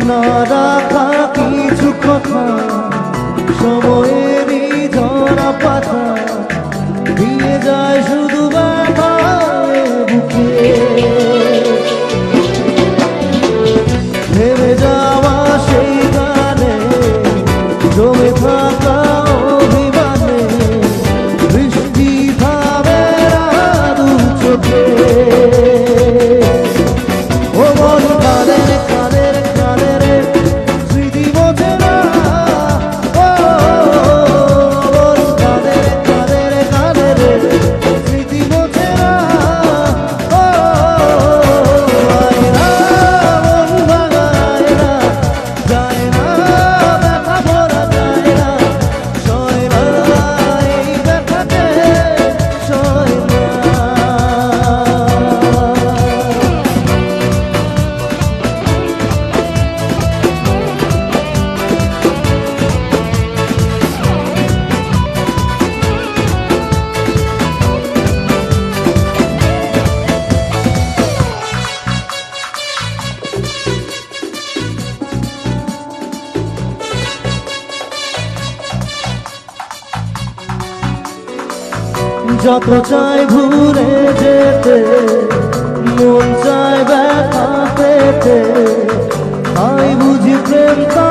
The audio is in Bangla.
না রাখা কিছু কথা সময়েরই ঝরা পাতা দিয়ে যায় শুধু ব্যথায় বুকে ভেবে যাওয়া সেই গানে জমে থাকা অভিমানে বৃষ্টি ভাবে দু চোখে ও মন কাদের কাদের কাদের স্মৃতি বোঝে না ও মন কাদের কাদের কাদের স্মৃতি বোঝে না ও আয়না মন ভাঙায় না যায় না ব্যথা ভরা যায় না সয় না এই ব্যথাতে সয় না যত চাই ঘুরে যেতে মন চায় ব্যথা পেতে আই বুঝি প্রেম।